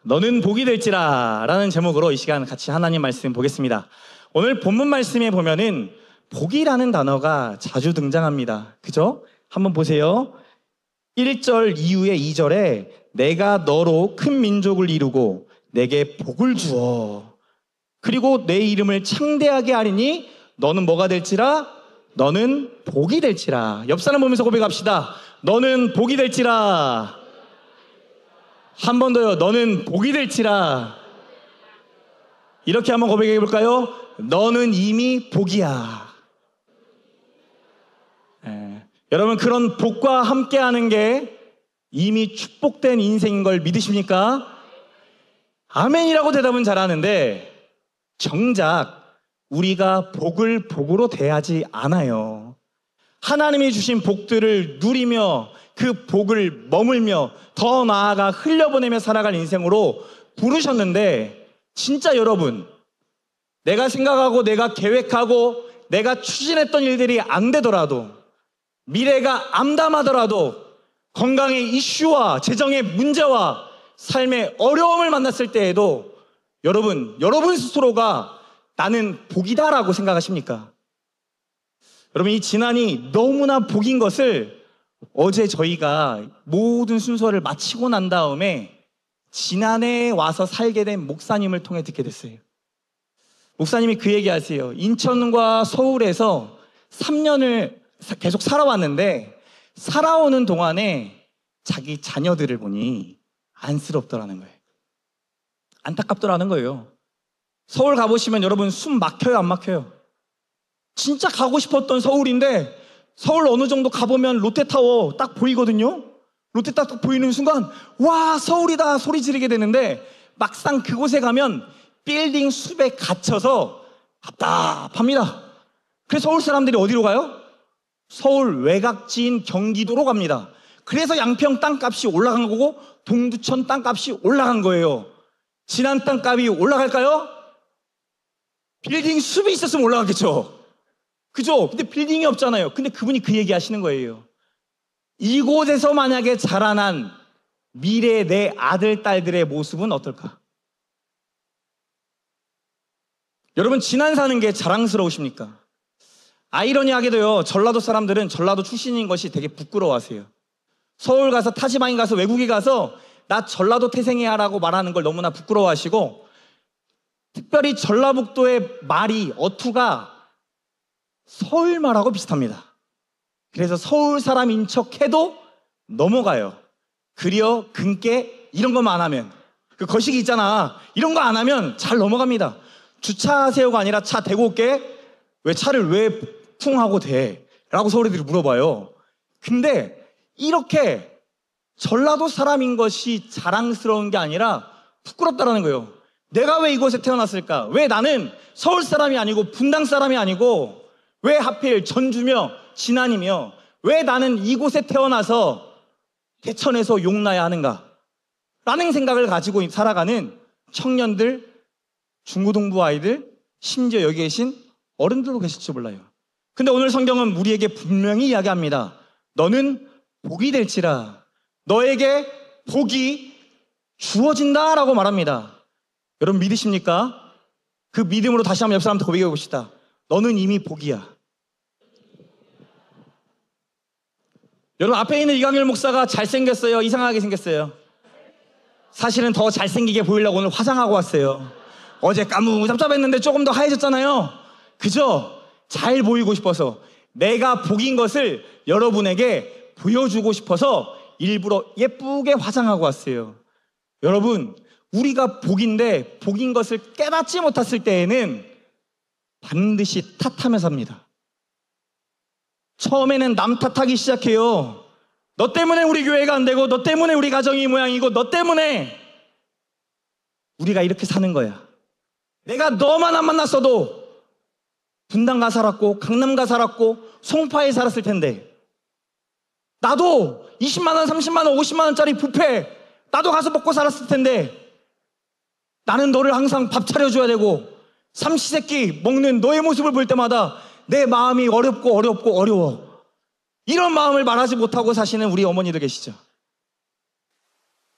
너는 복이 될지라 라는 제목으로 이 시간 같이 하나님 말씀 보겠습니다. 오늘 본문 말씀에 보면은 복이라는 단어가 자주 등장합니다. 그죠? 한번 보세요. 1절 이후에 2절에 내가 너로 큰 민족을 이루고 내게 복을 주어 그리고 내 이름을 창대하게 하리니 너는 뭐가 될지라? 너는 복이 될지라. 옆 사람 보면서 고백합시다. 너는 복이 될지라. 한 번 더요. 너는 복이 될지라. 이렇게 한번 고백해 볼까요? 너는 이미 복이야. 여러분, 그런 복과 함께하는 게 이미 축복된 인생인 걸 믿으십니까? 아멘이라고 대답은 잘하는데 정작 우리가 복을 복으로 대하지 않아요. 하나님이 주신 복들을 누리며 그 복을 머물며 더 나아가 흘려보내며 살아갈 인생으로 부르셨는데, 진짜 여러분, 내가 생각하고 내가 계획하고 내가 추진했던 일들이 안 되더라도, 미래가 암담하더라도, 건강의 이슈와 재정의 문제와 삶의 어려움을 만났을 때에도 여러분 스스로가 나는 복이다라고 생각하십니까? 여러분, 이 지난이 너무나 복인 것을 어제 저희가 모든 순서를 마치고 난 다음에 지난해에 와서 살게 된 목사님을 통해 듣게 됐어요. 목사님이 그 얘기하세요. 인천과 서울에서 3년을 계속 살아왔는데 살아오는 동안에 자기 자녀들을 보니 안쓰럽더라는 거예요. 안타깝더라는 거예요. 서울 가보시면 여러분 숨 막혀요, 안 막혀요? 진짜 가고 싶었던 서울인데 서울 어느 정도 가보면 롯데타워 딱 보이거든요. 롯데타워 딱 보이는 순간 와, 서울이다 소리 지르게 되는데 막상 그곳에 가면 빌딩 숲에 갇혀서 답답합니다. 그래서 서울 사람들이 어디로 가요? 서울 외곽지인 경기도로 갑니다. 그래서 양평 땅값이 올라간 거고 동두천 땅값이 올라간 거예요. 진안 땅값이 올라갈까요? 빌딩 숲이 있었으면 올라갔겠죠. 그죠? 근데 빌딩이 없잖아요. 근데 그분이 그 얘기 하시는 거예요. 이곳에서 만약에 자라난 미래의 내 아들, 딸들의 모습은 어떨까? 여러분, 진안 사는 게 자랑스러우십니까? 아이러니하게도요, 전라도 사람들은 전라도 출신인 것이 되게 부끄러워하세요. 서울 가서 타지마인 가서 외국에 가서 나 전라도 태생이야 라고 말하는 걸 너무나 부끄러워하시고, 특별히 전라북도의 말이 어투가 서울말하고 비슷합니다. 그래서 서울 사람인 척 해도 넘어가요. 그려 근께 이런 것만 안 하면, 그 거시기 있잖아, 이런 거 안 하면 잘 넘어갑니다. 주차하세요가 아니라 차 대고 올게. 왜 차를 왜 쿵 하고 대? 라고 서울애들이 물어봐요. 근데 이렇게 전라도 사람인 것이 자랑스러운 게 아니라 부끄럽다라는 거예요. 내가 왜 이곳에 태어났을까? 왜 나는 서울 사람이 아니고 분당 사람이 아니고 왜 하필 전주며 진안이며 왜 나는 이곳에 태어나서 대천에서 용나야 하는가? 라는 생각을 가지고 살아가는 청년들, 중고등부 아이들, 심지어 여기 계신 어른들도 계실지 몰라요. 근데 오늘 성경은 우리에게 분명히 이야기합니다. 너는 복이 될지라. 너에게 복이 주어진다라고 말합니다. 여러분 믿으십니까? 그 믿음으로 다시 한번 옆 사람한테 고백해 봅시다. 너는 이미 복이야. 여러분, 앞에 있는 이강일 목사가 잘생겼어요? 이상하게 생겼어요? 사실은 더 잘생기게 보이려고 오늘 화장하고 왔어요. 어제 까무잡잡했는데 조금 더 하얘졌잖아요. 그죠? 잘 보이고 싶어서, 내가 복인 것을 여러분에게 보여주고 싶어서 일부러 예쁘게 화장하고 왔어요. 여러분, 우리가 복인데 복인 것을 깨닫지 못했을 때에는 반드시 탓하면서 합니다. 처음에는 남 탓하기 시작해요. 너 때문에 우리 교회가 안 되고, 너 때문에 우리 가정이 이 모양이고, 너 때문에 우리가 이렇게 사는 거야. 내가 너만 안 만났어도 분당 가 살았고 강남 가 살았고 송파에 살았을 텐데, 나도 20만 원, 30만 원, 50만 원짜리 뷔페 나도 가서 먹고 살았을 텐데, 나는 너를 항상 밥 차려줘야 되고 삼시세끼 먹는 너의 모습을 볼 때마다 내 마음이 어려워. 이런 마음을 말하지 못하고 사시는 우리 어머니들 계시죠?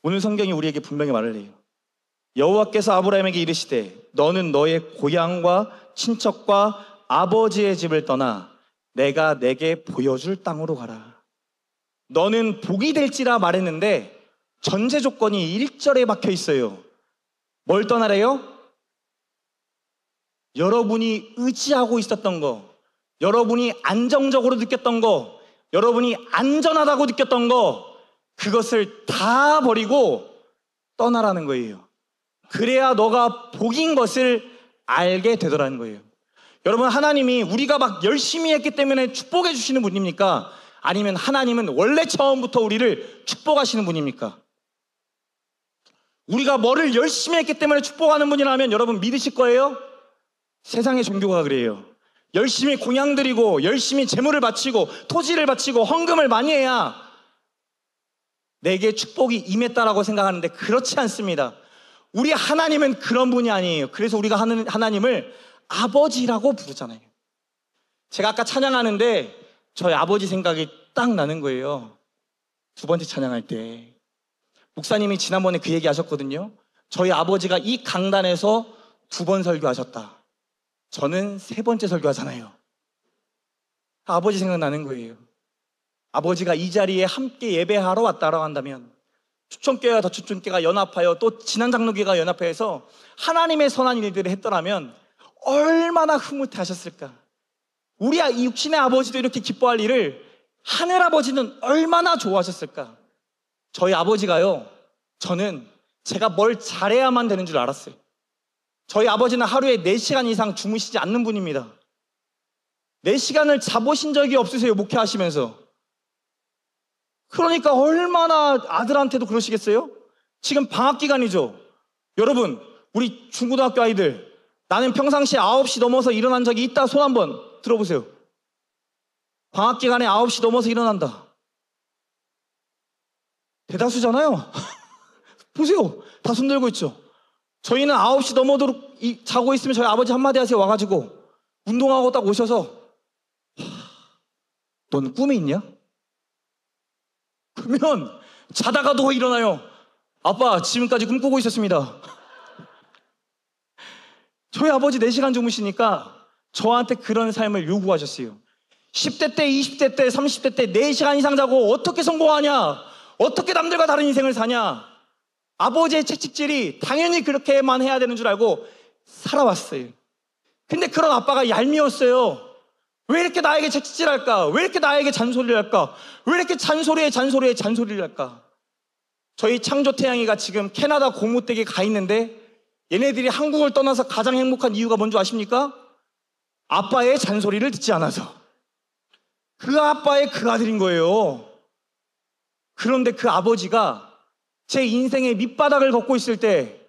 오늘 성경이 우리에게 분명히 말을 해요. 여호와께서 아브라함에게 이르시되 너는 너의 고향과 친척과 아버지의 집을 떠나 내가 내게 보여줄 땅으로 가라. 너는 복이 될지라 말했는데 전제 조건이 1절에 박혀 있어요. 뭘 떠나래요? 여러분이 의지하고 있었던 거, 여러분이 안정적으로 느꼈던 거, 여러분이 안전하다고 느꼈던 거, 그것을 다 버리고 떠나라는 거예요. 그래야 너가 복인 것을 알게 되더라는 거예요. 여러분, 하나님이 우리가 막 열심히 했기 때문에 축복해 주시는 분입니까? 아니면 하나님은 원래 처음부터 우리를 축복하시는 분입니까? 우리가 뭐를 열심히 했기 때문에 축복하는 분이라면 여러분 믿으실 거예요? 세상의 종교가 그래요. 열심히 공양 드리고 열심히 재물을 바치고 토지를 바치고 헌금을 많이 해야 내게 축복이 임했다라고 생각하는데 그렇지 않습니다. 우리 하나님은 그런 분이 아니에요. 그래서 우리가 하나님을 아버지라고 부르잖아요. 제가 아까 찬양하는데 저희 아버지 생각이 딱 나는 거예요. 두 번째 찬양할 때 목사님이 지난번에 그 얘기 하셨거든요. 저희 아버지가 이 강단에서 2번 설교하셨다. 저는 3번째 설교하잖아요. 아버지 생각나는 거예요. 아버지가 이 자리에 함께 예배하러 왔다라고 한다면 추천교회와 더 추천교회가 연합하여 또 진한장로교회가 연합해서 하나님의 선한 일들을 했더라면 얼마나 흐뭇해 하셨을까. 우리 육신의 아버지도 이렇게 기뻐할 일을 하늘아버지는 얼마나 좋아하셨을까. 저희 아버지가요, 저는 제가 뭘 잘해야만 되는 줄 알았어요. 저희 아버지는 하루에 4시간 이상 주무시지 않는 분입니다. 4시간을 자보신 적이 없으세요, 목회하시면서. 그러니까 얼마나 아들한테도 그러시겠어요? 지금 방학기간이죠. 여러분, 우리 중고등학교 아이들, 나는 평상시에 9시 넘어서 일어난 적이 있다, 손 한번 들어보세요. 방학기간에 9시 넘어서 일어난다. 대다수잖아요. 보세요. 다 손 들고 있죠. 저희는 9시 넘어도록 자고 있으면 저희 아버지 한마디 하세요. 와가지고 운동하고 딱 오셔서 넌 꿈이 있냐? 그러면 자다가도 일어나요. 아빠, 지금까지 꿈꾸고 있었습니다. 저희 아버지 4시간 주무시니까 저한테 그런 삶을 요구하셨어요. 10대 때, 20대 때, 30대 때 4시간 이상 자고 어떻게 성공하냐? 어떻게 남들과 다른 인생을 사냐? 아버지의 채찍질이 당연히 그렇게만 해야 되는 줄 알고 살아왔어요. 근데 그런 아빠가 얄미웠어요. 왜 이렇게 나에게 채찍질할까? 왜 이렇게 나에게 잔소리를 할까? 왜 이렇게 잔소리를 할까? 저희 창조태양이가 지금 캐나다 고무댁에 가 있는데 얘네들이 한국을 떠나서 가장 행복한 이유가 뭔지 아십니까? 아빠의 잔소리를 듣지 않아서. 그 아빠의 그 아들인 거예요. 그런데 그 아버지가 제 인생의 밑바닥을 걷고 있을 때,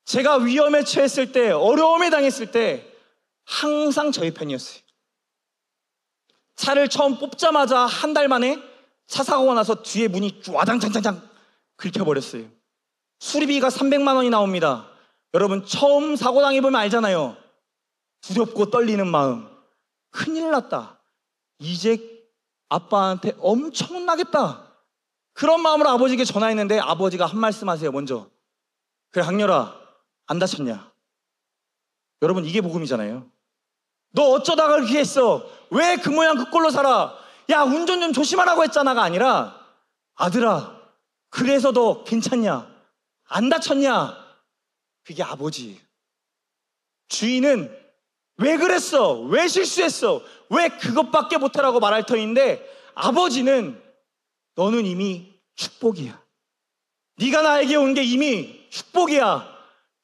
제가 위험에 처했을 때, 어려움에 당했을 때 항상 저희 편이었어요. 차를 처음 뽑자마자 한 달 만에 차 사고가 나서 뒤에 문이 와장창창창 긁혀버렸어요. 수리비가 300만 원이 나옵니다. 여러분, 처음 사고 당해보면 알잖아요. 두렵고 떨리는 마음. 큰일 났다. 이제 아빠한테 엄청나겠다. 그런 마음으로 아버지에게 전화했는데 아버지가 한 말씀 하세요. 먼저, 그래 학렬아, 안 다쳤냐? 여러분, 이게 복음이잖아요. 너 어쩌다가 그렇게 했어? 왜 그 모양 그 꼴로 살아? 야, 운전 좀 조심하라고 했잖아가 아니라, 아들아, 그래서 너 괜찮냐? 안 다쳤냐? 그게 아버지. 주인은 왜 그랬어? 왜 실수했어? 왜 그것밖에 못해라고 말할 터인데, 아버지는 너는 이미 축복이야. 네가 나에게 온 게 이미 축복이야.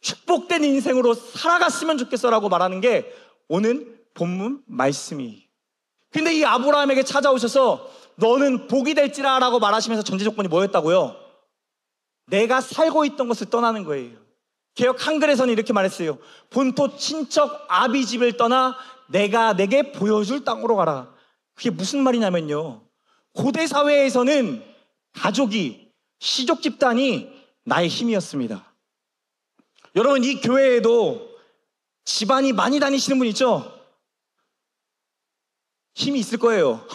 축복된 인생으로 살아갔으면 좋겠어라고 말하는 게 오늘 본문 말씀이. 근데 이 아브라함에게 찾아오셔서 너는 복이 될지라 라고 말하시면서 전제 조건이 뭐였다고요? 내가 살고 있던 것을 떠나는 거예요. 개역 한글에서는 이렇게 말했어요. 본토 친척 아비 집을 떠나 내가 내게 보여줄 땅으로 가라. 그게 무슨 말이냐면요, 고대 사회에서는 가족이, 시족 집단이 나의 힘이었습니다. 여러분, 이 교회에도 집안이 많이 다니시는 분 있죠? 힘이 있을 거예요.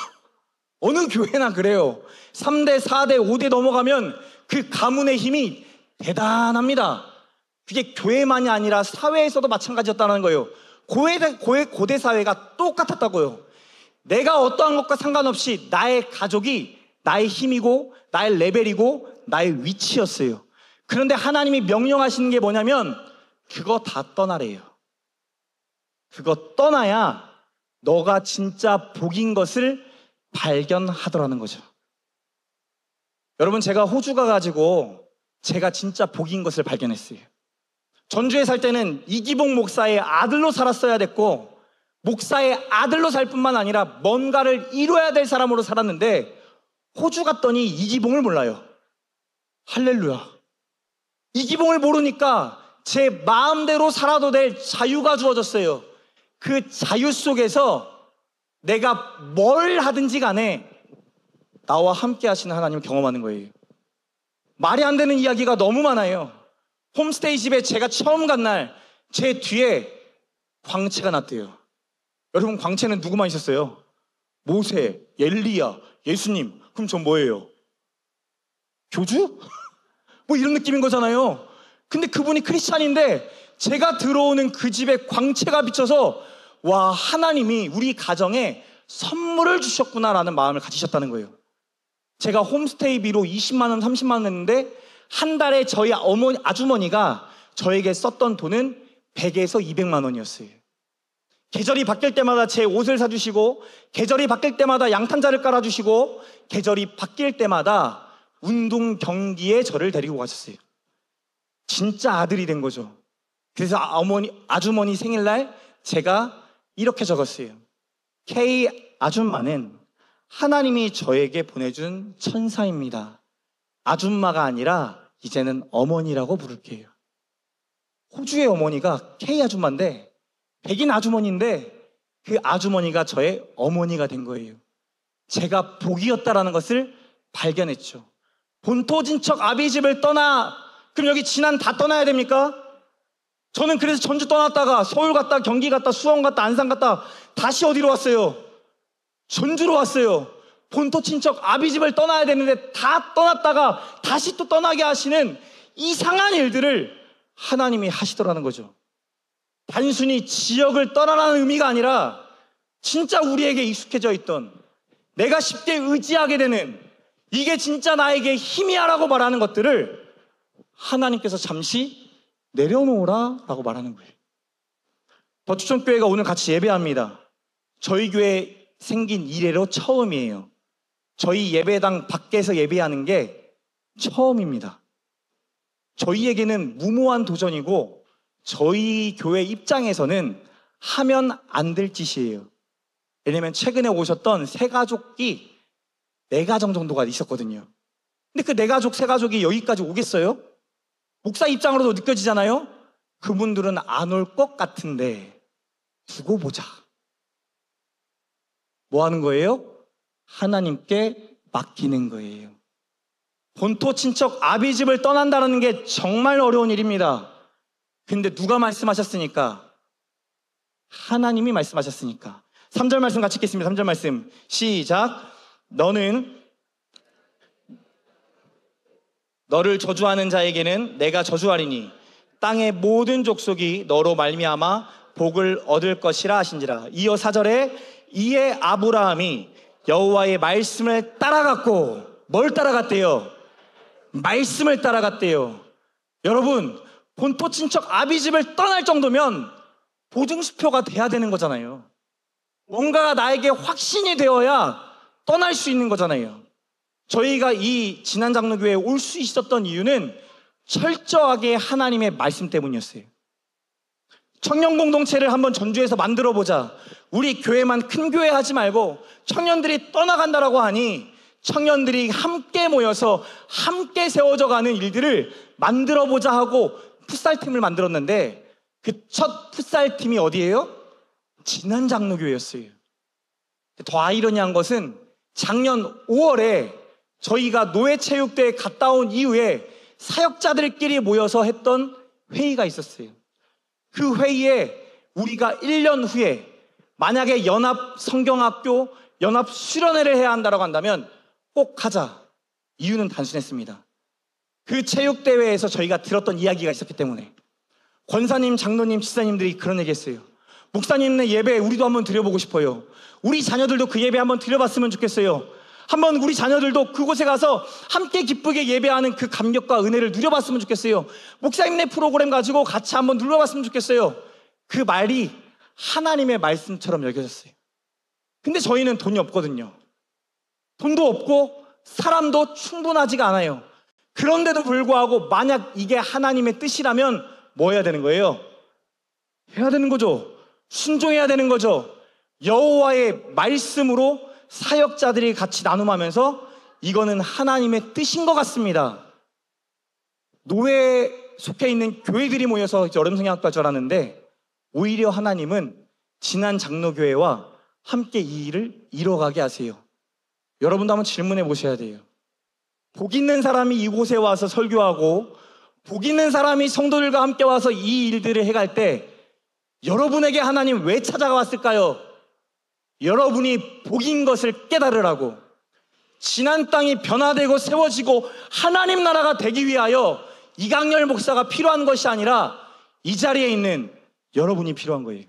어느 교회나 그래요. 3대, 4대, 5대 넘어가면 그 가문의 힘이 대단합니다. 그게 교회만이 아니라 사회에서도 마찬가지였다는 거예요. 고대 사회가 똑같았다고요. 내가 어떠한 것과 상관없이 나의 가족이 나의 힘이고 나의 레벨이고 나의 위치였어요. 그런데 하나님이 명령하시는 게 뭐냐면 그거 다 떠나래요. 그거 떠나야 너가 진짜 복인 것을 발견하더라는 거죠. 여러분, 제가 호주 가가지고 제가 진짜 복인 것을 발견했어요. 전주에 살 때는 이기복 목사의 아들로 살았어야 됐고, 목사의 아들로 살 뿐만 아니라 뭔가를 이뤄야 될 사람으로 살았는데, 호주 갔더니 이기복을 몰라요. 할렐루야. 이기복을 모르니까 제 마음대로 살아도 될 자유가 주어졌어요. 그 자유 속에서 내가 뭘 하든지 간에 나와 함께 하시는 하나님을 경험하는 거예요. 말이 안 되는 이야기가 너무 많아요. 홈스테이 집에 제가 처음 간 날 제 뒤에 광채가 났대요. 여러분, 광채는 누구만 있었어요? 모세, 엘리야, 예수님. 그럼 전 뭐예요? 교주? 뭐 이런 느낌인 거잖아요. 근데 그분이 크리스찬인데 제가 들어오는 그 집에 광채가 비쳐서 와, 하나님이 우리 가정에 선물을 주셨구나라는 마음을 가지셨다는 거예요. 제가 홈스테이비로 20만 원, 30만 원 냈는데 한 달에 저희 아주머니가 저에게 썼던 돈은 100에서 200만 원이었어요. 계절이 바뀔 때마다 제 옷을 사주시고, 계절이 바뀔 때마다 양탄자를 깔아주시고, 계절이 바뀔 때마다 운동 경기에 저를 데리고 가셨어요. 진짜 아들이 된 거죠. 그래서 아주머니 생일날 제가 이렇게 적었어요. K 아줌마는 하나님이 저에게 보내준 천사입니다. 아줌마가 아니라 이제는 어머니라고 부를게요. 호주의 어머니가 K 아줌마인데, 백인 아주머니인데 그 아주머니가 저의 어머니가 된 거예요. 제가 복이었다라는 것을 발견했죠. 본토진척 아비집을 떠나, 그럼 여기 진안 다 떠나야 됩니까? 저는 그래서 전주 떠났다가 서울 갔다, 경기 갔다, 수원 갔다, 안산 갔다, 다시 어디로 왔어요? 전주로 왔어요. 본토 친척 아비집을 떠나야 되는데 다 떠났다가 다시 또 떠나게 하시는 이상한 일들을 하나님이 하시더라는 거죠. 단순히 지역을 떠나라는 의미가 아니라 진짜 우리에게 익숙해져 있던, 내가 쉽게 의지하게 되는, 이게 진짜 나에게 힘이야 라고 말하는 것들을 하나님께서 잠시 내려놓으라 라고 말하는 거예요. 더추천교회가 오늘 같이 예배합니다. 저희 교회 생긴 이래로 처음이에요. 저희 예배당 밖에서 예배하는 게 처음입니다. 저희에게는 무모한 도전이고 저희 교회 입장에서는 하면 안 될 짓이에요. 왜냐면 최근에 오셨던 세 가족이 4가정 정도가 있었거든요. 근데 그 4가족, 3가족이 여기까지 오겠어요? 목사 입장으로도 느껴지잖아요? 그분들은 안 올 것 같은데 두고 보자. 뭐 하는 거예요? 하나님께 맡기는 거예요. 본토 친척 아비집을 떠난다는 게 정말 어려운 일입니다. 근데 누가 말씀하셨으니까? 하나님이 말씀하셨으니까. 3절 말씀 같이 읽겠습니다. 3절 말씀 시작. 너를 저주하는 자에게는 내가 저주하리니 땅의 모든 족속이 너로 말미암아 복을 얻을 것이라 하신지라. 이어 4절에 이에 아브라함이 여호와의 말씀을 따라갔고, 뭘 따라갔대요? 말씀을 따라갔대요. 여러분, 본토 친척 아비집을 떠날 정도면 보증수표가 돼야 되는 거잖아요. 뭔가가 나에게 확신이 되어야 떠날 수 있는 거잖아요. 저희가 이 진안장로교회에 올 수 있었던 이유는 철저하게 하나님의 말씀 때문이었어요. 청년 공동체를 한번 전주에서 만들어 보자. 우리 교회만 큰 교회 하지 말고 청년들이 떠나간다라고 하니 청년들이 함께 모여서 함께 세워져 가는 일들을 만들어 보자 하고 풋살팀을 만들었는데, 그 첫 풋살팀이 어디예요? 진안장로교회였어요. 더 아이러니한 것은 작년 5월에 저희가 노예체육대에 갔다 온 이후에 사역자들끼리 모여서 했던 회의가 있었어요. 그 회의에 우리가 1년 후에 만약에 연합 성경학교, 연합 수련회를 해야 한다고 한다면 꼭 하자. 이유는 단순했습니다. 그 체육대회에서 저희가 들었던 이야기가 있었기 때문에 권사님, 장로님, 집사님들이 그런 얘기 했어요. 목사님네 예배 우리도 한번 드려보고 싶어요. 우리 자녀들도 그 예배 한번 드려봤으면 좋겠어요. 한번 우리 자녀들도 그곳에 가서 함께 기쁘게 예배하는 그 감격과 은혜를 누려봤으면 좋겠어요. 목사님네 프로그램 가지고 같이 한번 눌러봤으면 좋겠어요. 그 말이 하나님의 말씀처럼 여겨졌어요. 근데 저희는 돈이 없거든요. 돈도 없고 사람도 충분하지가 않아요. 그런데도 불구하고 만약 이게 하나님의 뜻이라면 뭐 해야 되는 거예요? 해야 되는 거죠. 순종해야 되는 거죠. 여호와의 말씀으로 사역자들이 같이 나눔하면서 이거는 하나님의 뜻인 것 같습니다. 노예에 속해 있는 교회들이 모여서 여름성경학과 줄 알았는데 오히려 하나님은 지난 장로교회와 함께 이 일을 이뤄가게 하세요. 여러분도 한번 질문해 보셔야 돼요. 복 있는 사람이 이곳에 와서 설교하고 복 있는 사람이 성도들과 함께 와서 이 일들을 해갈 때 여러분에게 하나님 왜 찾아왔을까요? 여러분이 복인 것을 깨달으라고, 지난 땅이 변화되고 세워지고 하나님 나라가 되기 위하여 이강렬 목사가 필요한 것이 아니라 이 자리에 있는 여러분이 필요한 거예요.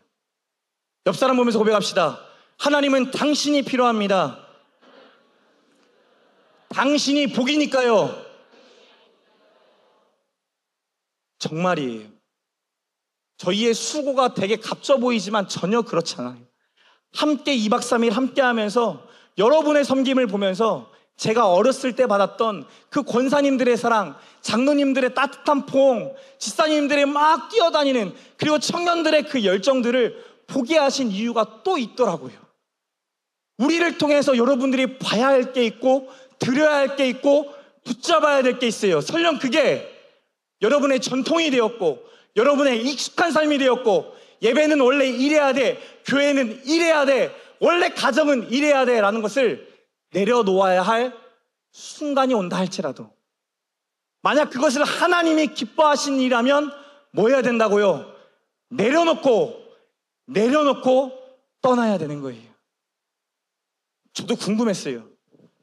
옆 사람 보면서 고백합시다. 하나님은 당신이 필요합니다. 당신이 복이니까요. 정말이에요. 저희의 수고가 되게 값져 보이지만 전혀 그렇지 않아요. 함께 2박 3일 함께 하면서 여러분의 섬김을 보면서 제가 어렸을 때 받았던 그 권사님들의 사랑, 장로님들의 따뜻한 포옹, 집사님들의 막 뛰어다니는, 그리고 청년들의 그 열정들을 보게 하신 이유가 또 있더라고요. 우리를 통해서 여러분들이 봐야 할 게 있고 드려야 할 게 있고 붙잡아야 될 게 있어요. 설령 그게 여러분의 전통이 되었고 여러분의 익숙한 삶이 되었고, 예배는 원래 이래야 돼, 교회는 이래야 돼, 원래 가정은 이래야 돼 라는 것을 내려놓아야 할 순간이 온다 할지라도, 만약 그것을 하나님이 기뻐하신 일이라면 뭐 해야 된다고요? 내려놓고 떠나야 되는 거예요. 저도 궁금했어요.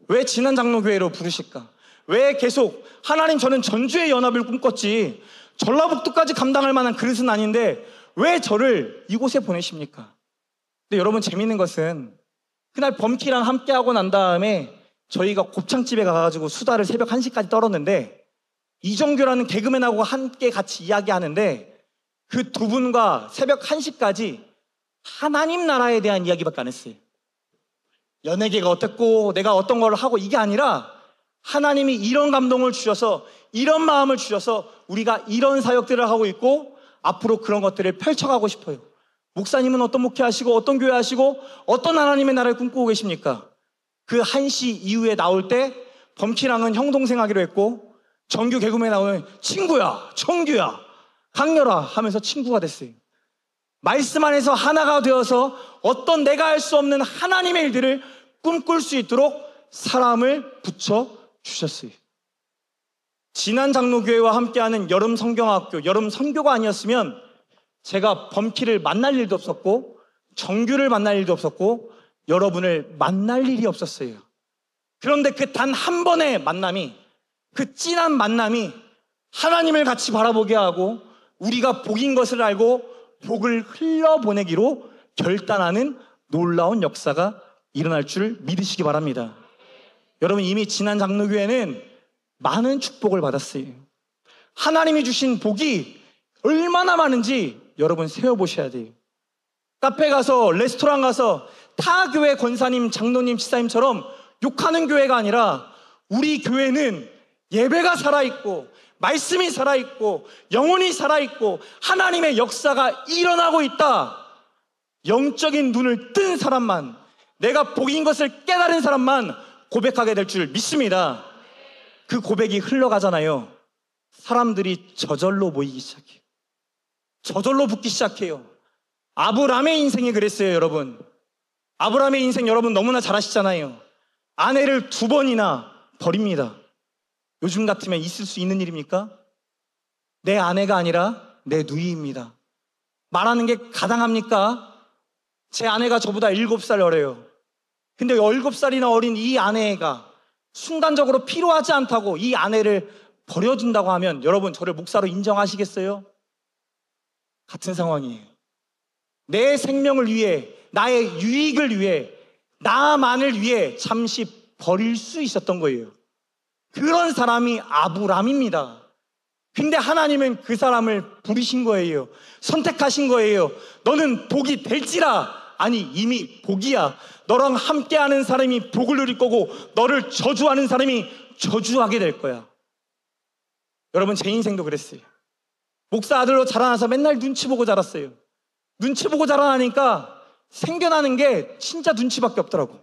왜 지난 장로교회로 부르실까? 왜 계속 하나님, 저는 전주의 연합을 꿈꿨지 전라북도까지 감당할 만한 그릇은 아닌데 왜 저를 이곳에 보내십니까? 근데 여러분, 재밌는 것은 그날 범키랑 함께 하고 난 다음에 저희가 곱창집에 가가지고 수다를 새벽 1시까지 떨었는데, 이정규라는 개그맨하고 함께 같이 이야기하는데 그 두 분과 새벽 1시까지 하나님 나라에 대한 이야기밖에 안 했어요. 연예계가 어땠고 내가 어떤 걸 하고, 이게 아니라 하나님이 이런 감동을 주셔서, 이런 마음을 주셔서 우리가 이런 사역들을 하고 있고 앞으로 그런 것들을 펼쳐가고 싶어요. 목사님은 어떤 목회 하시고 어떤 교회 하시고 어떤 하나님의 나라를 꿈꾸고 계십니까? 그 1시 이후에 나올 때 범키랑은 형 동생 하기로 했고, 정규 개그맨 나오면 친구야, 청규야, 강렬아 하면서 친구가 됐어요. 말씀 안에서 하나가 되어서 어떤 내가 할 수 없는 하나님의 일들을 꿈꿀 수 있도록 사람을 붙여 주셨어요. 지난 장로교회와 함께하는 여름 성경학교, 여름 선교가 아니었으면 제가 범키를 만날 일도 없었고 정규를 만날 일도 없었고 여러분을 만날 일이 없었어요. 그런데 그 단 한 번의 만남이, 그 진한 만남이 하나님을 같이 바라보게 하고 우리가 복인 것을 알고 복을 흘려보내기로 결단하는 놀라운 역사가 일어날 줄 믿으시기 바랍니다. 여러분, 이미 지난 장로교회는 많은 축복을 받았어요. 하나님이 주신 복이 얼마나 많은지 여러분 세어보셔야 돼요. 카페 가서, 레스토랑 가서 타 교회 권사님, 장로님, 집사님처럼 욕하는 교회가 아니라, 우리 교회는 예배가 살아있고 말씀이 살아있고 영혼이 살아있고 하나님의 역사가 일어나고 있다. 영적인 눈을 뜬 사람만, 내가 복인 것을 깨달은 사람만 고백하게 될 줄 믿습니다. 그 고백이 흘러가잖아요. 사람들이 저절로 모이기 시작해요. 저절로 붙기 시작해요. 아브라함의 인생이 그랬어요. 여러분, 아브라함의 인생 여러분 너무나 잘 아시잖아요. 아내를 2번이나 버립니다. 요즘 같으면 있을 수 있는 일입니까? 내 아내가 아니라 내 누이입니다. 말하는 게 가당합니까? 제 아내가 저보다 7살 어려요. 근데 7살이나 어린 이 아내가 순간적으로 필요하지 않다고 이 아내를 버려준다고 하면 여러분 저를 목사로 인정하시겠어요? 같은 상황이에요. 내 생명을 위해, 나의 유익을 위해, 나만을 위해 잠시 버릴 수 있었던 거예요. 그런 사람이 아브람입니다. 근데 하나님은 그 사람을 부르신 거예요. 선택하신 거예요. 너는 복이 될지라. 아니, 이미 복이야. 너랑 함께하는 사람이 복을 누릴 거고 너를 저주하는 사람이 저주하게 될 거야. 여러분, 제 인생도 그랬어요. 목사 아들로 자라나서 맨날 눈치 보고 자랐어요. 눈치 보고 자라나니까 생겨나는 게 진짜 눈치밖에 없더라고.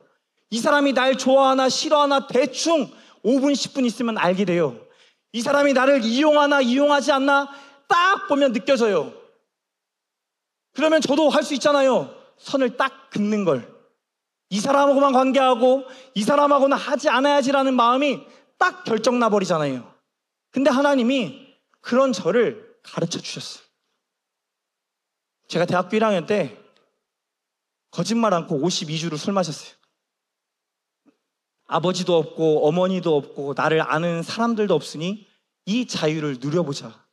이 사람이 날 좋아하나 싫어하나 대충 5분 10분 있으면 알게 돼요. 이 사람이 나를 이용하나 이용하지 않나 딱 보면 느껴져요. 그러면 저도 할 수 있잖아요. 선을 딱 긋는 걸. 이 사람하고만 관계하고 이 사람하고는 하지 않아야지라는 마음이 딱 결정 나버리잖아요. 근데 하나님이 그런 저를 가르쳐 주셨어요. 제가 대학교 1학년 때 거짓말 않고 52주를 술 마셨어요. 아버지도 없고 어머니도 없고 나를 아는 사람들도 없으니 이 자유를 누려보자.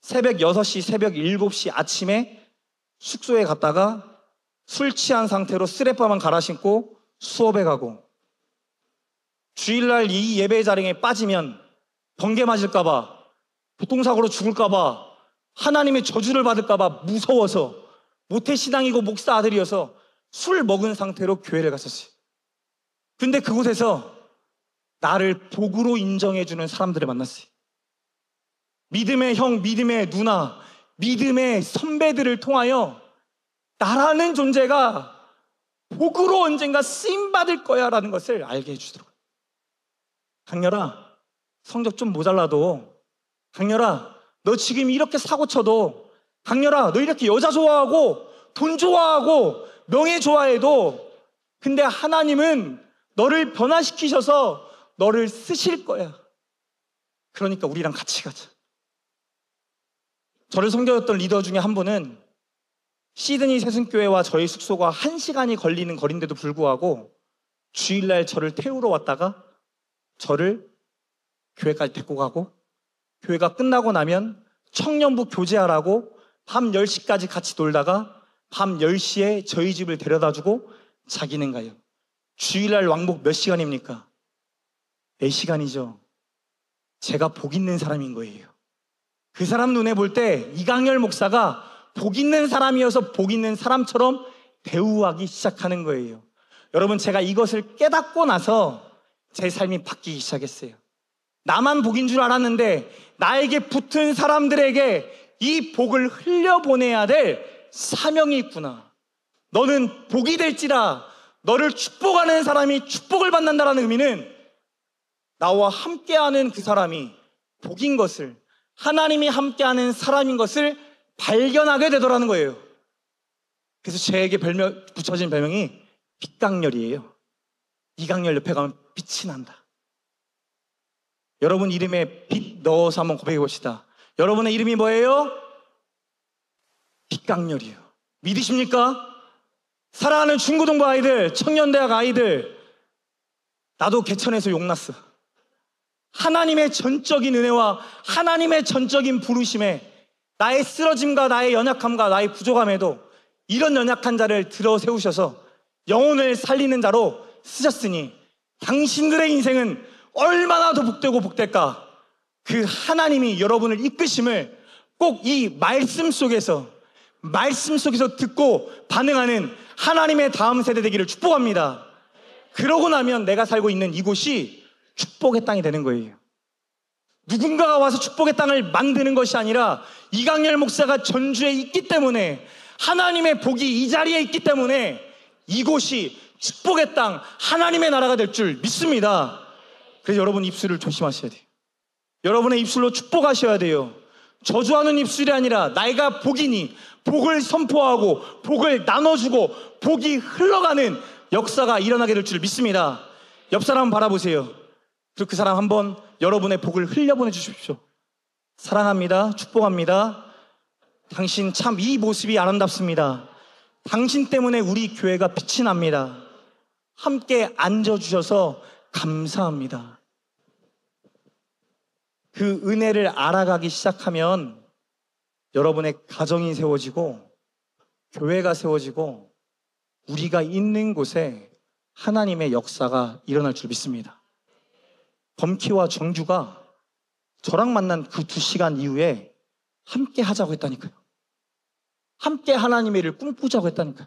새벽 6시, 새벽 7시 아침에 숙소에 갔다가 술 취한 상태로 쓰레빠만 갈아 신고 수업에 가고, 주일날 이 예배 자리에 빠지면 번개 맞을까봐, 교통사고로 죽을까봐, 하나님의 저주를 받을까봐 무서워서, 모태신앙이고 목사 아들이어서 술 먹은 상태로 교회를 갔었어요. 근데 그곳에서 나를 복으로 인정해주는 사람들을 만났어요. 믿음의 형, 믿음의 누나, 믿음의 선배들을 통하여 나라는 존재가 복으로 언젠가 쓰임받을 거야 라는 것을 알게 해주더라고요. 강렬아, 성적 좀 모자라도, 강렬아, 너 지금 이렇게 사고쳐도, 강렬아, 너 이렇게 여자 좋아하고 돈 좋아하고 명예 좋아해도, 근데 하나님은 너를 변화시키셔서 너를 쓰실 거야. 그러니까 우리랑 같이 가자. 저를 섬겨줬던 리더 중에 한 분은 시드니 세순교회와 저희 숙소가 1시간이 걸리는 거리인데도 불구하고 주일날 저를 태우러 왔다가 저를 교회까지 데리고 가고, 교회가 끝나고 나면 청년부 교제하라고 밤 10시까지 같이 놀다가 밤 10시에 저희 집을 데려다주고 자기는 가요. 주일날 왕복 몇 시간입니까? 4시간이죠. 제가 복 있는 사람인 거예요. 그 사람 눈에 볼 때 이강열 목사가 복 있는 사람이어서 복 있는 사람처럼 대우하기 시작하는 거예요. 여러분, 제가 이것을 깨닫고 나서 제 삶이 바뀌기 시작했어요. 나만 복인 줄 알았는데 나에게 붙은 사람들에게 이 복을 흘려보내야 될 사명이 있구나. 너는 복이 될지라. 너를 축복하는 사람이 축복을 받는다라는 의미는 나와 함께하는 그 사람이 복인 것을, 하나님이 함께하는 사람인 것을 발견하게 되더라는 거예요. 그래서 제게 붙여진 별명이 빛강렬이에요. 이강렬 옆에 가면 빛이 난다. 여러분 이름에 빛 넣어서 한번 고백해 봅시다. 여러분의 이름이 뭐예요? 빛강렬이에요. 믿으십니까? 사랑하는 중고등부 아이들, 청년대학 아이들, 나도 개천에서 용났어. 하나님의 전적인 은혜와 하나님의 전적인 부르심에 나의 쓰러짐과 나의 연약함과 나의 부족함에도 이런 연약한 자를 들어 세우셔서 영혼을 살리는 자로 쓰셨으니 당신들의 인생은 얼마나 더 복되고 복될까. 그 하나님이 여러분을 이끄심을 꼭 이 말씀 속에서 듣고 반응하는 하나님의 다음 세대 되기를 축복합니다. 그러고 나면 내가 살고 있는 이곳이 축복의 땅이 되는 거예요. 누군가가 와서 축복의 땅을 만드는 것이 아니라 이강렬 목사가 전주에 있기 때문에, 하나님의 복이 이 자리에 있기 때문에 이곳이 축복의 땅, 하나님의 나라가 될 줄 믿습니다. 그래서 여러분 입술을 조심하셔야 돼요. 여러분의 입술로 축복하셔야 돼요. 저주하는 입술이 아니라 내가 복이니 복을 선포하고 복을 나눠주고 복이 흘러가는 역사가 일어나게 될 줄 믿습니다. 옆 사람 바라보세요. 그리고 그 사람 한번 여러분의 복을 흘려보내 주십시오. 사랑합니다. 축복합니다. 당신 참 이 모습이 아름답습니다. 당신 때문에 우리 교회가 빛이 납니다. 함께 앉아주셔서 감사합니다. 그 은혜를 알아가기 시작하면 여러분의 가정이 세워지고 교회가 세워지고 우리가 있는 곳에 하나님의 역사가 일어날 줄 믿습니다. 범키와 정주가 저랑 만난 그 2시간 이후에 함께 하자고 했다니까요. 함께 하나님의 일을 꿈꾸자고 했다니까요.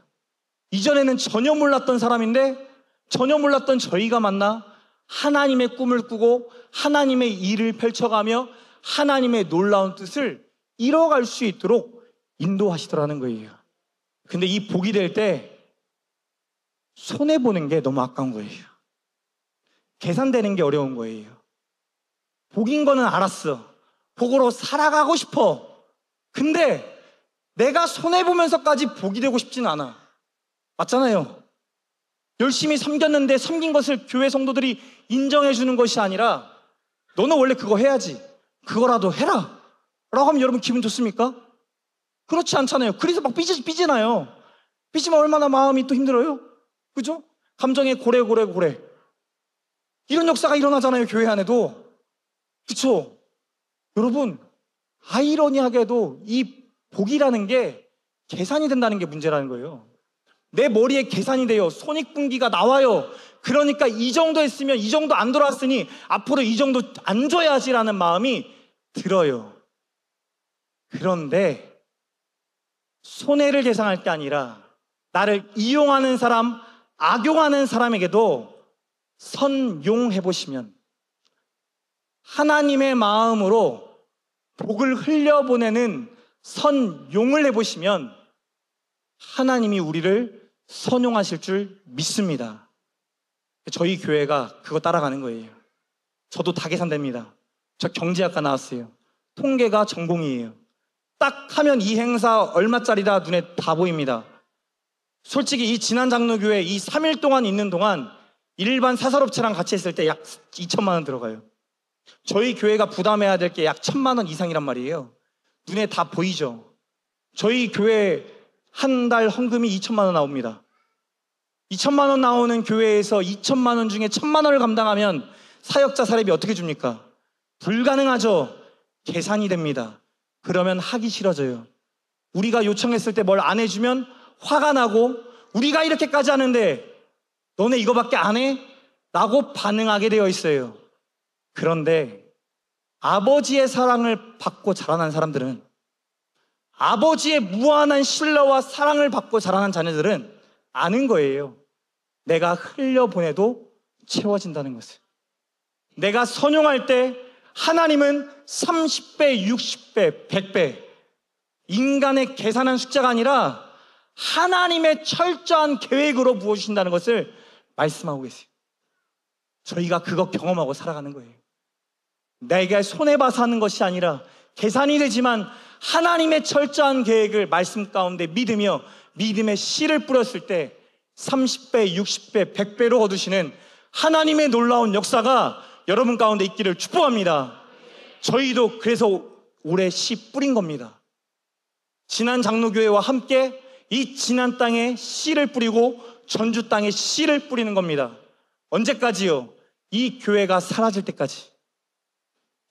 이전에는 전혀 몰랐던 사람인데 전혀 몰랐던 저희가 만나 하나님의 꿈을 꾸고 하나님의 일을 펼쳐가며 하나님의 놀라운 뜻을 이뤄갈 수 있도록 인도하시더라는 거예요. 근데 이 복이 될 때 손해보는 게 너무 아까운 거예요. 계산되는 게 어려운 거예요. 복인 거는 알았어. 복으로 살아가고 싶어. 근데 내가 손해보면서까지 복이 되고 싶진 않아. 맞잖아요. 열심히 섬겼는데 섬긴 것을 교회 성도들이 인정해 주는 것이 아니라 너는 원래 그거 해야지. 그거라도 해라 라고 하면 여러분 기분 좋습니까? 그렇지 않잖아요. 그래서 막 삐지나요. 삐지면 얼마나 마음이 또 힘들어요. 그죠? 감정의 고래. 이런 역사가 일어나잖아요. 교회 안에도. 그쵸? 여러분, 아이러니하게도 이 복이라는 게 계산이 된다는 게 문제라는 거예요. 내 머리에 계산이 돼요. 손익분기가 나와요. 그러니까 이 정도 했으면 이 정도 안 돌아왔으니 앞으로 이 정도 안 줘야지라는 마음이 들어요. 그런데 손해를 계산할 게 아니라 나를 이용하는 사람, 악용하는 사람에게도 선용해 보시면, 하나님의 마음으로 복을 흘려보내는 선용을 해보시면 하나님이 우리를 선용하실 줄 믿습니다. 저희 교회가 그거 따라가는 거예요. 저도 다 계산됩니다. 저 경제학과 나왔어요. 통계가 전공이에요. 딱 하면 이 행사 얼마짜리다 눈에 다 보입니다. 솔직히 이 진안 장로교회 이 3일 동안 있는 동안 일반 사설업체랑 같이 했을 때 약 2천만 원 들어가요. 저희 교회가 부담해야 될 게 약 1,000만 원 이상이란 말이에요. 눈에 다 보이죠. 저희 교회 한 달 헌금이 2천만 원 나옵니다. 2천만 원 나오는 교회에서 2천만 원 중에 1,000만 원을 감당하면 사역자 사례비 어떻게 줍니까? 불가능하죠. 계산이 됩니다. 그러면 하기 싫어져요. 우리가 요청했을 때 뭘 안 해주면 화가 나고, 우리가 이렇게까지 하는데 너네 이거밖에 안 해? 라고 반응하게 되어 있어요. 그런데 아버지의 사랑을 받고 자라난 사람들은, 아버지의 무한한 신뢰와 사랑을 받고 자라난 자녀들은 아는 거예요. 내가 흘려보내도 채워진다는 것을. 내가 선용할 때 하나님은 30배, 60배, 100배, 인간의 계산한 숫자가 아니라 하나님의 철저한 계획으로 부어주신다는 것을 말씀하고 계세요. 저희가 그거 경험하고 살아가는 거예요. 내가 손해봐서 하는 것이 아니라 계산이 되지만 하나님의 철저한 계획을 말씀 가운데 믿으며 믿음의 씨를 뿌렸을 때 30배, 60배, 100배로 거두시는 하나님의 놀라운 역사가 여러분 가운데 있기를 축복합니다. 저희도 그래서 올해 씨 뿌린 겁니다. 진안 장로교회와 함께 이 진안 땅에 씨를 뿌리고 전주 땅에 씨를 뿌리는 겁니다. 언제까지요? 이 교회가 사라질 때까지.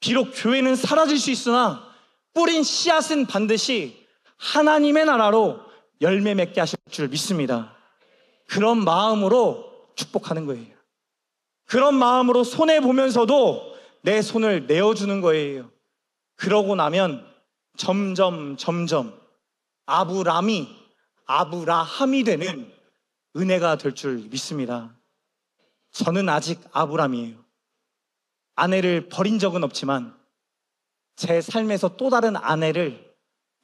비록 교회는 사라질 수 있으나 뿌린 씨앗은 반드시 하나님의 나라로 열매 맺게 하실 줄 믿습니다. 그런 마음으로 축복하는 거예요. 그런 마음으로 손해보면서도 내 손을 내어주는 거예요. 그러고 나면 점점 아브라함이 되는 은혜가 될 줄 믿습니다. 저는 아직 아브라함이에요. 아내를 버린 적은 없지만 제 삶에서 또 다른 아내를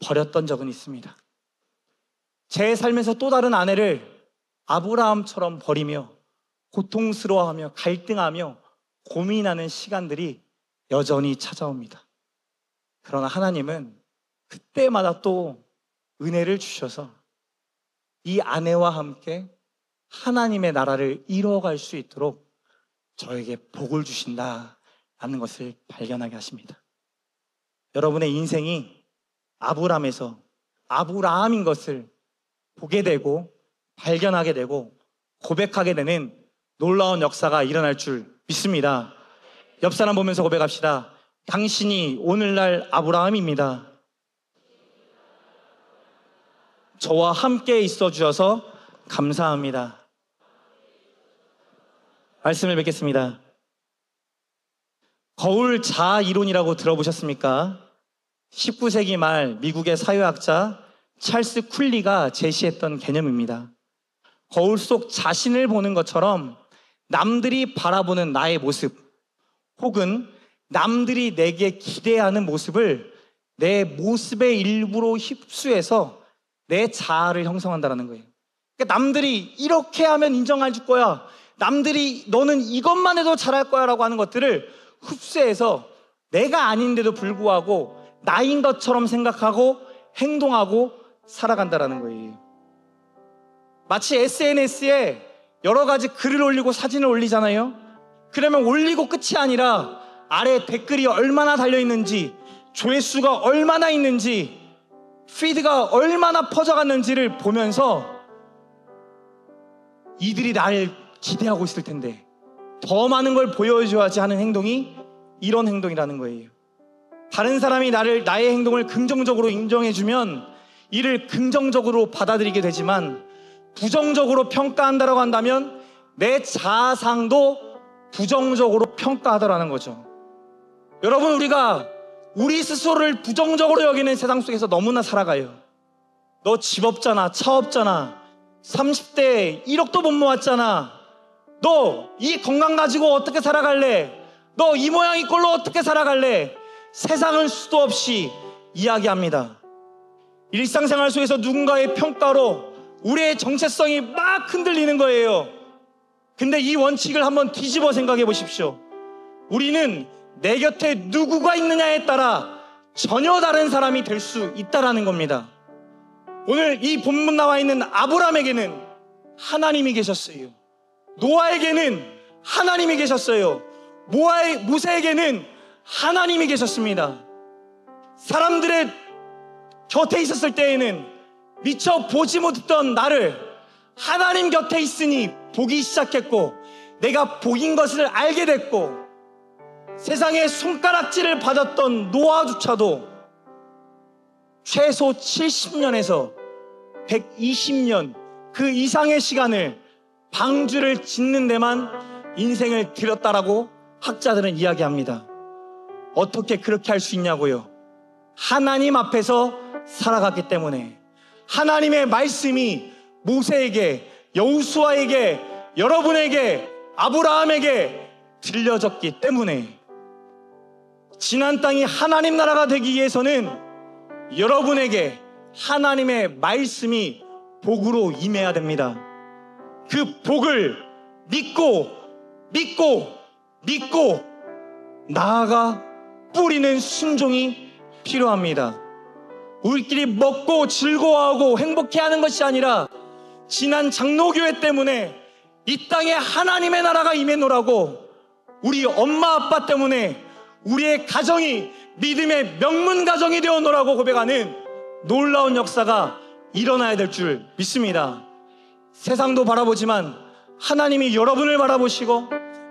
버렸던 적은 있습니다. 제 삶에서 또 다른 아내를 아브라함처럼 버리며 고통스러워하며 갈등하며 고민하는 시간들이 여전히 찾아옵니다. 그러나 하나님은 그때마다 또 은혜를 주셔서 이 아내와 함께 하나님의 나라를 이뤄갈 수 있도록 저에게 복을 주신다라는 것을 발견하게 하십니다. 여러분의 인생이 아브라함에서 아브라함인 것을 보게 되고 발견하게 되고 고백하게 되는 놀라운 역사가 일어날 줄 믿습니다. 옆 사람 보면서 고백합시다. 당신이 오늘날 아브라함입니다. 저와 함께 있어 주셔서 감사합니다. 말씀을 뵙겠습니다. 거울 자아 이론이라고 들어보셨습니까? 19세기 말 미국의 사회학자 찰스 쿨리가 제시했던 개념입니다. 거울 속 자신을 보는 것처럼 남들이 바라보는 나의 모습, 혹은 남들이 내게 기대하는 모습을 내 모습의 일부로 흡수해서 내 자아를 형성한다는 거예요. 그러니까 남들이 이렇게 하면 인정해 줄 거야, 남들이 너는 이것만 해도 잘할 거야 라고 하는 것들을 흡수해서 내가 아닌데도 불구하고 나인 것처럼 생각하고 행동하고 살아간다는 거예요. 마치 SNS에 여러 가지 글을 올리고 사진을 올리잖아요. 그러면 올리고 끝이 아니라 아래 댓글이 얼마나 달려있는지, 조회수가 얼마나 있는지, 피드가 얼마나 퍼져갔는지를 보면서 이들이 나를 기대하고 있을 텐데 더 많은 걸 보여줘야지 하는 행동이 이런 행동이라는 거예요. 다른 사람이 나의 행동을 긍정적으로 인정해주면 이를 긍정적으로 받아들이게 되지만, 부정적으로 평가한다고 한다면 내 자아상도 부정적으로 평가하더라는 거죠. 여러분, 우리가 우리 스스로를 부정적으로 여기는 세상 속에서 너무나 살아가요. 너 집 없잖아, 차 없잖아, 30대에 1억도 못 모았잖아, 너 이 건강 가지고 어떻게 살아갈래, 너 이 모양 이 꼴로 어떻게 살아갈래, 세상을 수도 없이 이야기합니다. 일상생활 속에서 누군가의 평가로 우리의 정체성이 막 흔들리는 거예요. 근데 이 원칙을 한번 뒤집어 생각해 보십시오. 우리는 내 곁에 누구가 있느냐에 따라 전혀 다른 사람이 될 수 있다는 겁니다. 오늘 이 본문 나와 있는 아브라함에게는 하나님이 계셨어요. 노아에게는 하나님이 계셨어요. 모세에게는 하나님이 계셨습니다. 사람들의 곁에 있었을 때에는 미처 보지 못했던 나를 하나님 곁에 있으니 보기 시작했고, 내가 복인 것을 알게 됐고, 세상의 손가락질을 받았던 노아조차도 최소 70년에서 120년 그 이상의 시간을 방주를 짓는 데만 인생을 들였다라고 학자들은 이야기합니다. 어떻게 그렇게 할 수 있냐고요? 하나님 앞에서 살아갔기 때문에, 하나님의 말씀이 모세에게, 여호수아에게, 여러분에게, 아브라함에게 들려졌기 때문에, 지난 땅이 하나님 나라가 되기 위해서는 여러분에게 하나님의 말씀이 복으로 임해야 됩니다. 그 복을 믿고 나아가 뿌리는 순종이 필요합니다. 우리끼리 먹고 즐거워하고 행복해하는 것이 아니라 지난 장로교회 때문에 이 땅에 하나님의 나라가 임해노라고, 우리 엄마 아빠 때문에 우리의 가정이 믿음의 명문 가정이 되어노라고 고백하는 놀라운 역사가 일어나야 될 줄 믿습니다. 세상도 바라보지만 하나님이 여러분을 바라보시고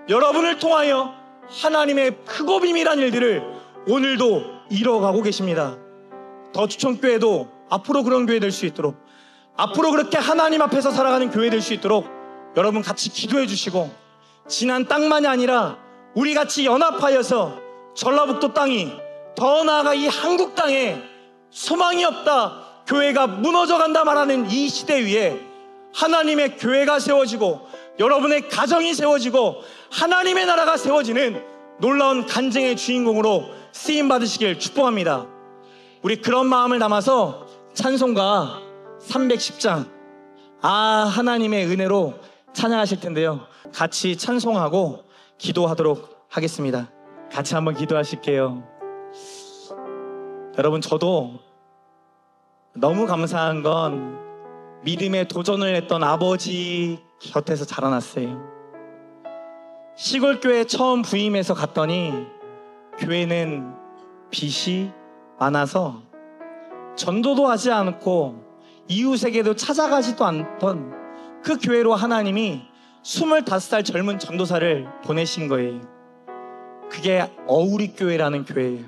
여러분을 통하여 하나님의 크고 비밀한 일들을 오늘도 이뤄가고 계십니다. 더 추천교회도 앞으로 그런 교회 될 수 있도록, 앞으로 그렇게 하나님 앞에서 살아가는 교회 될 수 있도록 여러분 같이 기도해 주시고, 지난 땅만이 아니라 우리 같이 연합하여서 전라북도 땅이, 더 나아가 이 한국 땅에 소망이 없다, 교회가 무너져간다 말하는 이 시대 위에 하나님의 교회가 세워지고 여러분의 가정이 세워지고 하나님의 나라가 세워지는 놀라운 간증의 주인공으로 쓰임 받으시길 축복합니다. 우리 그런 마음을 담아서 찬송가 310장 하나님의 은혜로 찬양하실 텐데요, 같이 찬송하고 기도하도록 하겠습니다. 같이 한번 기도하실게요. 여러분, 저도 너무 감사한 건 믿음에 도전을 했던 아버지 곁에서 자라났어요. 시골교회 처음 부임해서 갔더니 교회는 빚이 많아서 전도도 하지 않고 이웃에게도 찾아가지도 않던 그 교회로 하나님이 25살 젊은 전도사를 보내신 거예요. 그게 어우리교회라는 교회예요.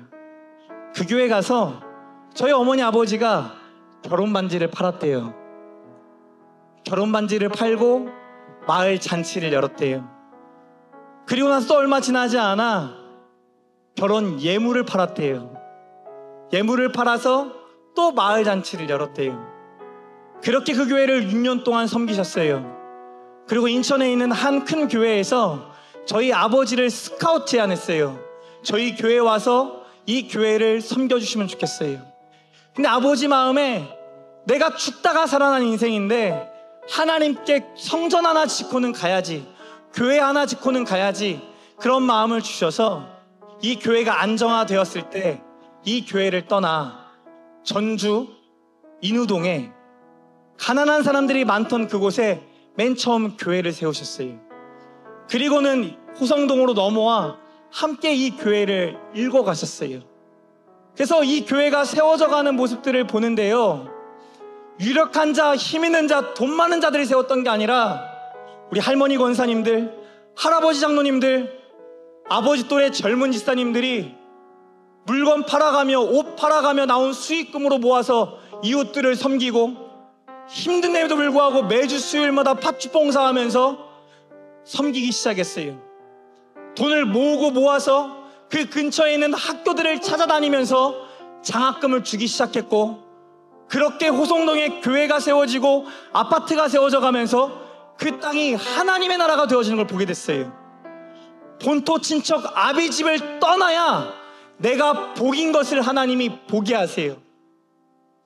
그 교회 가서 저희 어머니 아버지가 결혼 반지를 팔았대요. 결혼 반지를 팔고 마을 잔치를 열었대요. 그리고 나서 또 얼마 지나지 않아 결혼 예물을 팔았대요. 예물을 팔아서 또 마을 잔치를 열었대요. 그렇게 그 교회를 6년 동안 섬기셨어요. 그리고 인천에 있는 한 큰 교회에서 저희 아버지를 스카우트 제안했어요. 저희 교회에 와서 이 교회를 섬겨주시면 좋겠어요. 근데 아버지 마음에 내가 죽다가 살아난 인생인데 하나님께 성전 하나 짓고는 가야지, 교회 하나 짓고는 가야지, 그런 마음을 주셔서 이 교회가 안정화되었을 때 이 교회를 떠나 전주 인우동에 가난한 사람들이 많던 그곳에 맨 처음 교회를 세우셨어요. 그리고는 호성동으로 넘어와 함께 이 교회를 읽어가셨어요. 그래서 이 교회가 세워져 가는 모습들을 보는데요, 유력한 자, 힘 있는 자, 돈 많은 자들이 세웠던 게 아니라 우리 할머니 권사님들, 할아버지 장로님들, 아버지 또래 젊은 집사님들이 물건 팔아가며 옷 팔아가며 나온 수익금으로 모아서 이웃들을 섬기고, 힘든데도 불구하고 매주 수요일마다 팥죽 봉사하면서 섬기기 시작했어요. 돈을 모으고 모아서 그 근처에 있는 학교들을 찾아다니면서 장학금을 주기 시작했고, 그렇게 호성동에 교회가 세워지고 아파트가 세워져 가면서 그 땅이 하나님의 나라가 되어지는 걸 보게 됐어요. 본토 친척 아비 집을 떠나야 내가 복인 것을 하나님이 보게 하세요.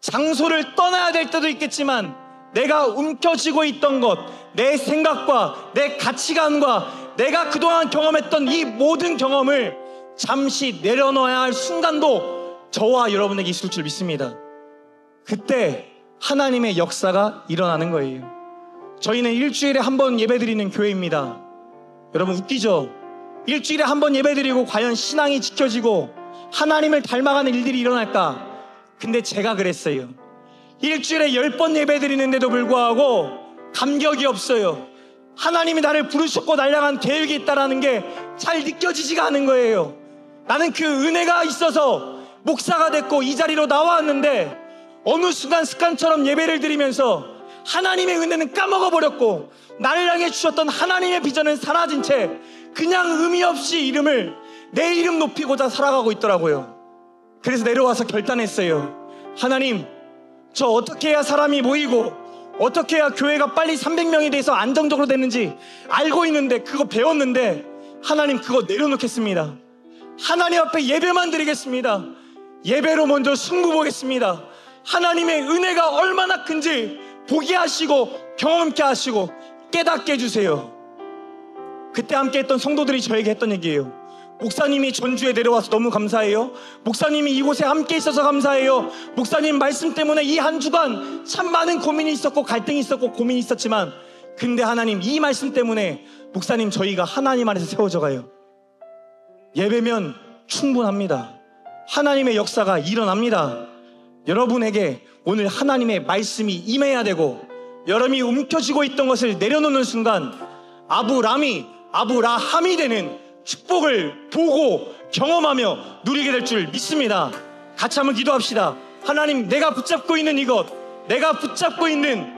장소를 떠나야 될 때도 있겠지만 내가 움켜쥐고 있던 것, 내 생각과 내 가치관과 내가 그동안 경험했던 이 모든 경험을 잠시 내려놓아야 할 순간도 저와 여러분에게 있을 줄 믿습니다. 그때 하나님의 역사가 일어나는 거예요. 저희는 일주일에 한 번 예배드리는 교회입니다. 여러분 웃기죠? 일주일에 한 번 예배드리고 과연 신앙이 지켜지고 하나님을 닮아가는 일들이 일어날까? 근데 제가 그랬어요. 일주일에 10번 예배드리는데도 불구하고 감격이 없어요. 하나님이 나를 부르셨고 날아간 계획이 있다는 게 잘 느껴지지가 않은 거예요. 나는 그 은혜가 있어서 목사가 됐고 이 자리로 나왔는데 어느 순간 습관처럼 예배를 드리면서 하나님의 은혜는 까먹어버렸고 나를 향해 주셨던 하나님의 비전은 사라진 채 그냥 의미 없이 내 이름 높이고자 살아가고 있더라고요. 그래서 내려와서 결단했어요. 하나님, 저 어떻게 해야 사람이 모이고 어떻게 해야 교회가 빨리 300명이 돼서 안정적으로 됐는지 알고 있는데, 그거 배웠는데 하나님 그거 내려놓겠습니다. 하나님 앞에 예배만 드리겠습니다. 예배로 먼저 승부 보겠습니다. 하나님의 은혜가 얼마나 큰지 보게 하시고 경험케 하시고 깨닫게 해주세요. 그때 함께 했던 성도들이 저에게 했던 얘기예요. 목사님이 전주에 내려와서 너무 감사해요. 목사님이 이곳에 함께 있어서 감사해요. 목사님 말씀 때문에 이 한 주간 참 많은 고민이 있었고 갈등이 있었고 고민이 있었지만 근데 하나님 이 말씀 때문에 목사님 저희가 하나님 안에서 세워져 가요. 예배면 충분합니다. 하나님의 역사가 일어납니다. 여러분에게 오늘 하나님의 말씀이 임해야 되고 여러분이 움켜쥐고 있던 것을 내려놓는 순간 아브라함이 되는 축복을 보고 경험하며 누리게 될 줄 믿습니다. 같이 한번 기도합시다. 하나님, 내가 붙잡고 있는 이것, 내가 붙잡고 있는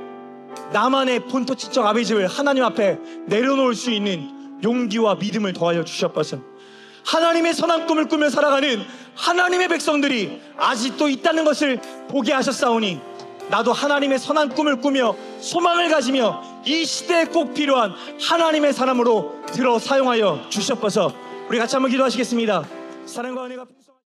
나만의 본토 친척 아비집을 하나님 앞에 내려놓을 수 있는 용기와 믿음을 더하여 주시옵소서. 하나님의 선한 꿈을 꾸며 살아가는 하나님의 백성들이 아직도 있다는 것을 보게 하셨사오니 나도 하나님의 선한 꿈을 꾸며 소망을 가지며 이 시대에 꼭 필요한 하나님의 사람으로 들어 사용하여 주시옵소서. 우리 같이 한번 기도하시겠습니다. 사랑과 은혜가 풍성